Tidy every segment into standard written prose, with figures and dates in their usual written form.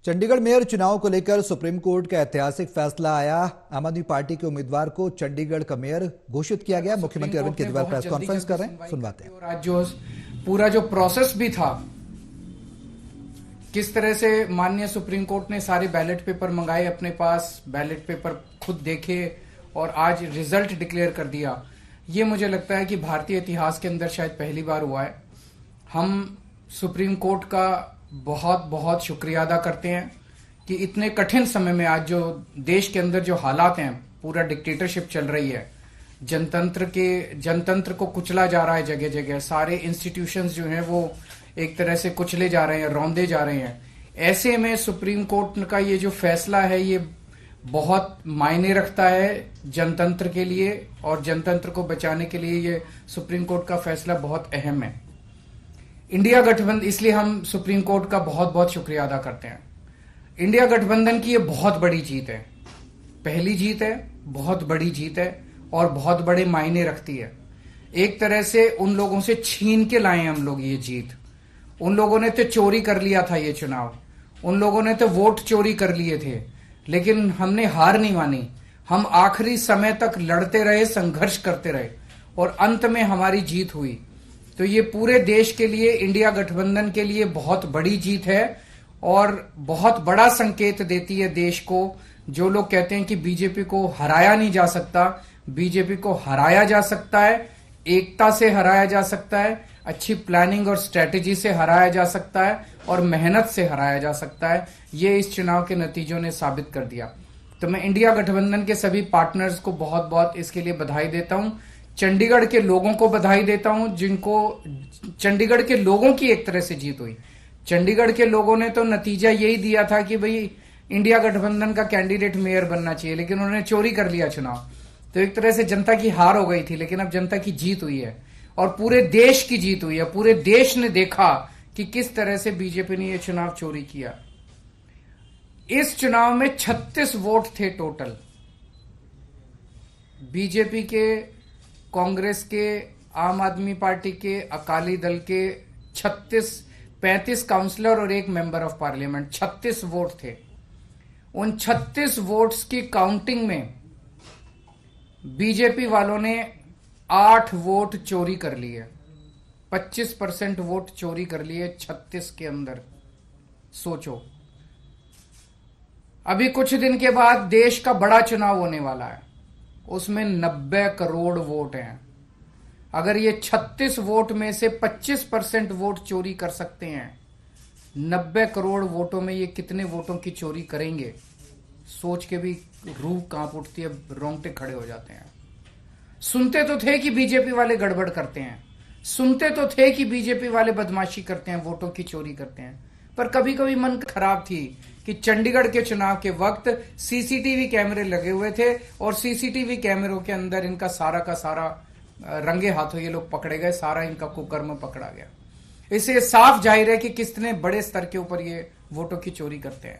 Chandigarh mayor चुनाव को लेकर सुप्रीम कोर्ट का ऐतिहासिक फैसला आया। आम आदमी पार्टी के उम्मीदवार को चंडीगढ़ का मेयर घोषित किया गया। मुख्यमंत्री अरविंद केजरीवाल प्रेस कॉन्फ्रेंस कर रहे हैं, सुनवाते हैं। और आज जो पूरा जो प्रोसेस भी था, किस तरह से माननीय सुप्रीम कोर्ट ने सारे बैलेट पेपर मंगाए अपने पास, बैलेट पेपर खुद देखे और आज रिजल्ट डिक्लेयर कर दिया। ये मुझे लगता है कि भारतीय इतिहास के अंदर शायद पहली बार हुआ है। हम सुप्रीम कोर्ट का बहुत बहुत शुक्रिया अदा करते हैं कि इतने कठिन समय में आज जो देश के अंदर जो हालात हैं, पूरा डिक्टेटरशिप चल रही है, जनतंत्र को कुचला जा रहा है जगह जगह, सारे इंस्टीट्यूशंस जो हैं वो एक तरह से कुचले जा रहे हैं, रौंदे जा रहे हैं। ऐसे में सुप्रीम कोर्ट का ये जो फैसला है ये बहुत मायने रखता है जनतंत्र के लिए, और जनतंत्र को बचाने के लिए ये सुप्रीम कोर्ट का फैसला बहुत अहम है। इंडिया गठबंधन, इसलिए हम सुप्रीम कोर्ट का बहुत बहुत शुक्रिया अदा करते हैं। इंडिया गठबंधन की ये बहुत बड़ी जीत है, पहली जीत है, बहुत बड़ी जीत है और बहुत बड़े मायने रखती है। एक तरह से उन लोगों से छीन के लाए हम लोग ये जीत। उन लोगों ने तो चोरी कर लिया था ये चुनाव, उन लोगों ने तो वोट चोरी कर लिए थे, लेकिन हमने हार नहीं मानी। हम आखिरी समय तक लड़ते रहे, संघर्ष करते रहे और अंत में हमारी जीत हुई। तो ये पूरे देश के लिए, इंडिया गठबंधन के लिए बहुत बड़ी जीत है और बहुत बड़ा संकेत देती है देश को। जो लोग कहते हैं कि बीजेपी को हराया नहीं जा सकता, बीजेपी को हराया जा सकता है, एकता से हराया जा सकता है, अच्छी प्लानिंग और स्ट्रेटेजी से हराया जा सकता है और मेहनत से हराया जा सकता है। ये इस चुनाव के नतीजों ने साबित कर दिया। तो मैं इंडिया गठबंधन के सभी पार्टनर्स को बहुत बहुत इसके लिए बधाई देता हूं। चंडीगढ़ के लोगों को बधाई देता हूं, जिनको चंडीगढ़ के लोगों की एक तरह से जीत हुई। चंडीगढ़ के लोगों ने तो नतीजा यही दिया था कि भाई इंडिया गठबंधन का कैंडिडेट मेयर बनना चाहिए, लेकिन उन्होंने चोरी कर लिया चुनाव। तो एक तरह से जनता की हार हो गई थी, लेकिन अब जनता की जीत हुई है और पूरे देश की जीत हुई है। पूरे देश ने देखा कि किस तरह से बीजेपी ने यह चुनाव चोरी किया। इस चुनाव में 36 वोट थे टोटल। बीजेपी के, कांग्रेस के, आम आदमी पार्टी के, अकाली दल के 35 काउंसलर और एक मेंबर ऑफ पार्लियामेंट, 36 वोट थे। उन 36 वोट्स की काउंटिंग में बीजेपी वालों ने 8 वोट चोरी कर लिए, 25% वोट चोरी कर लिए 36 के अंदर। सोचो, अभी कुछ दिन के बाद देश का बड़ा चुनाव होने वाला है, उसमें 90 करोड़ वोट हैं। अगर ये 36 वोट में से 25% वोट चोरी कर सकते हैं, 90 करोड़ वोटों में ये कितने वोटों की चोरी करेंगे, सोच के भी रूह कांप उठती है, रोंगटे खड़े हो जाते हैं। सुनते तो थे कि बीजेपी वाले गड़बड़ करते हैं, सुनते तो थे कि बीजेपी वाले बदमाशी करते हैं, वोटों की चोरी करते हैं, पर कभी कभी मन खराब थी कि चंडीगढ़ के चुनाव के वक्त सीसीटीवी कैमरे लगे हुए थे और सीसीटीवी कैमरों के अंदर इनका सारा का सारा रंगे हाथों ये लोग पकड़े गए, सारा इनका कुकर्म पकड़ा गया। इससे साफ जाहिर है कि कितने बड़े स्तर के ऊपर ये वोटों की चोरी करते हैं।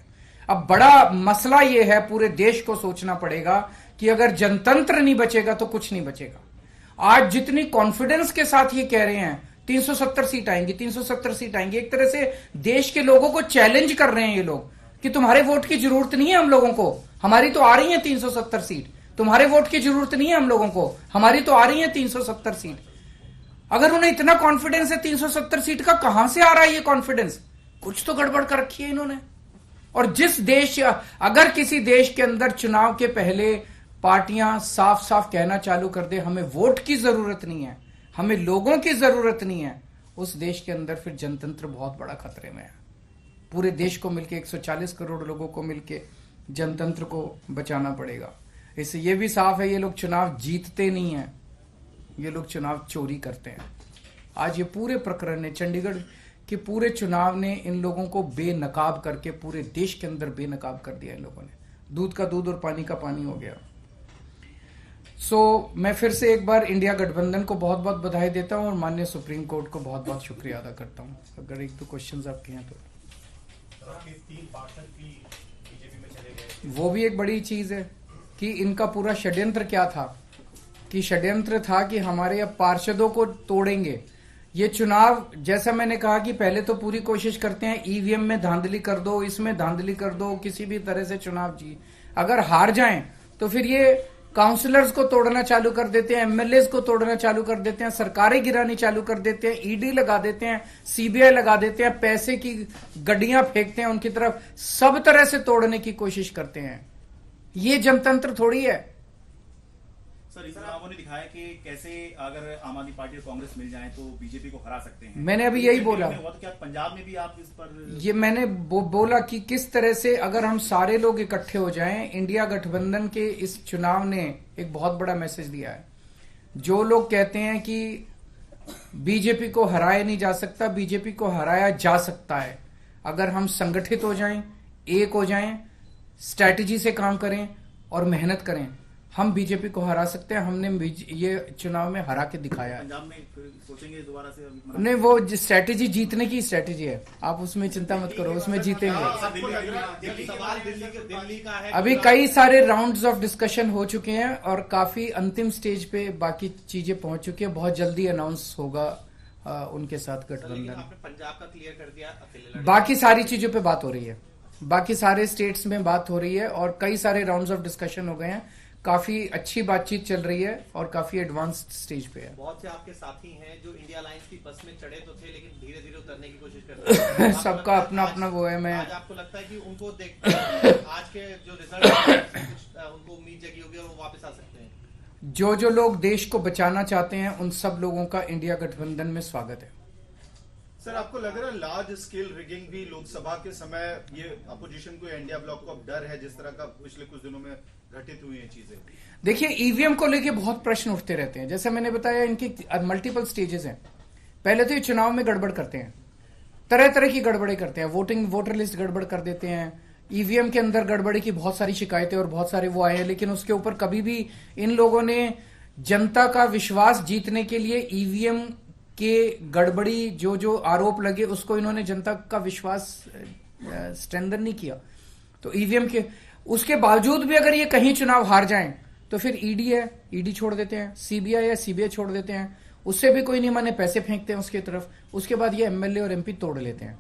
अब बड़ा मसला ये है, पूरे देश को सोचना पड़ेगा कि अगर जनतंत्र नहीं बचेगा तो कुछ नहीं बचेगा। आज जितनी कॉन्फिडेंस के साथ ये कह रहे हैं 370 सीट आएंगी, 370 सीट आएंगी, एक तरह से देश के लोगों को चैलेंज कर रहे हैं ये लोग कि तुम्हारे वोट की जरूरत नहीं है हम लोगों को, हमारी तो आ रही है 370 सीट। तुम्हारे वोट की जरूरत नहीं है हम लोगों को, हमारी तो आ रही है 370 सीट। अगर उन्हें इतना कॉन्फिडेंस है 370 सीट का, कहां से आ रहा है ये कॉन्फिडेंस? कुछ तो गड़बड़ कर रखी है इन्होंने। और जिस देश, अगर किसी देश के अंदर चुनाव के पहले पार्टियां साफ साफ कहना चालू कर दे हमें वोट की जरूरत नहीं है, हमें लोगों की जरूरत नहीं है, उस देश के अंदर फिर जनतंत्र बहुत बड़ा खतरे में है। पूरे देश को मिलके, 140 करोड़ लोगों को मिलके जनतंत्र को बचाना पड़ेगा। इससे ये भी साफ है ये लोग चुनाव जीतते नहीं है, ये लोग चुनाव चोरी करते हैं। आज ये पूरे प्रकरण ने, चंडीगढ़ के पूरे चुनाव ने इन लोगों को बेनकाब करके पूरे देश के अंदर बेनकाब कर दिया इन लोगों ने। दूध का दूध और पानी का पानी हो गया। मैं फिर से एक बार इंडिया गठबंधन को बहुत बहुत बधाई देता हूं और माननीय सुप्रीम कोर्ट को बहुत बहुत शुक्रिया अदा करता हूं। अगर एक दो क्वेश्चंस आपके हैं तो। वो भी एक बड़ी चीज है कि इनका पूरा षड्यंत्र क्या था, कि षड्यंत्र था कि हमारे अब पार्षदों को तोड़ेंगे। ये चुनाव, जैसा मैंने कहा कि पहले तो पूरी कोशिश करते हैं ईवीएम में धांधली कर दो, इसमें धांधली कर दो, किसी भी तरह से चुनाव जी, अगर हार जाएं तो फिर ये काउंसलर्स को तोड़ना चालू कर देते हैं, एमएलए को तोड़ना चालू कर देते हैं, सरकारें गिरानी चालू कर देते हैं, ईडी लगा देते हैं, सीबीआई लगा देते हैं, पैसे की गड्डियां फेंकते हैं उनकी तरफ, सब तरह से तोड़ने की कोशिश करते हैं। ये जनतंत्र थोड़ी है। सर, इन चुनावों ने दिखाया कि कैसे अगर आम आदमी पार्टी और कांग्रेस मिल जाए तो बीजेपी को हरा सकते हैं। मैंने अभी यही बोला, तो क्या पंजाब में भी आप इस पर? ये मैंने बोला कि किस तरह से अगर हम सारे लोग इकट्ठे हो जाएं, इंडिया गठबंधन के इस चुनाव ने एक बहुत बड़ा मैसेज दिया है। जो लोग कहते हैं कि बीजेपी को हराया नहीं जा सकता, बीजेपी को हराया जा सकता है अगर हम संगठित हो जाएं, एक हो जाएं, स्ट्रैटेजी से काम करें और मेहनत करें, हम बीजेपी को हरा सकते हैं। हमने ये चुनाव में हरा के दिखाया है। पंजाब में सोचेंगे दोबारा से? नहीं, वो स्ट्रैटेजी जीतने की स्ट्रैटेजी है, आप उसमें चिंता मत करो, उसमें जीतेंगे। अभी कई सारे राउंड्स ऑफ डिस्कशन हो चुके हैं और काफी अंतिम स्टेज पे बाकी चीजें पहुंच चुकी है। बहुत जल्दी अनाउंस होगा उनके साथ गठबंधन। पंजाब का क्लियर कर दिया, बाकी सारी चीजों पे बात हो रही है, बाकी सारे स्टेट्स में बात हो रही है और कई सारे राउंड्स ऑफ डिस्कशन हो गए हैं। काफी अच्छी बातचीत चल रही है और काफी एडवांस्ड स्टेज पे है। बहुत से आपके साथी हैं जो इंडिया अलायंस की बस में चढ़े तो थे लेकिन धीरे धीरे उतरने की कोशिश कर रहे हैं। सबका अपना अपना वो है। मैं आज आपको लगता है कि उनको देख आज के जो रिजल्ट उनको उम्मीद जगी होगी और वो वापस आ सकते हैं? जो लोग देश को बचाना चाहते हैं उन सब लोगों का इंडिया गठबंधन में स्वागत है। सर, आपको लग रहा है लार्ज स्केल रिगिंग भी लोकसभा के समय ये अपोजिशन को, इंडिया ब्लॉक को अब डर है, जिस तरह का पिछले कुछ दिनों में घटित हुई है चीजें? देखिए, ईवीएम को लेके बहुत प्रश्न उठते रहते हैं। जैसे मैंने बताया, इनकी मल्टीपल स्टेजेस हैं। पहले तो ये चुनाव में गड़बड़ करते हैं, तरह तरह की गड़बड़े करते हैं, वोटर लिस्ट गड़बड़ कर देते हैं, ईवीएम के अंदर गड़बड़ी की बहुत सारी शिकायतें और बहुत सारे वो आए हैं, लेकिन उसके ऊपर कभी भी इन लोगों ने जनता का विश्वास जीतने के लिए ईवीएम के गड़बड़ी जो आरोप लगे उसको इन्होंने जनता का विश्वास स्ट्रेंथन नहीं किया। तो ईवीएम के उसके बावजूद भी अगर ये कहीं चुनाव हार जाएं तो फिर ईडी है, ईडी छोड़ देते हैं, सीबीआई है, सीबीआई छोड़ देते हैं, उससे भी कोई नहीं माने पैसे फेंकते हैं उसकी तरफ, उसके बाद ये एमएलए और एमपी तोड़ लेते हैं।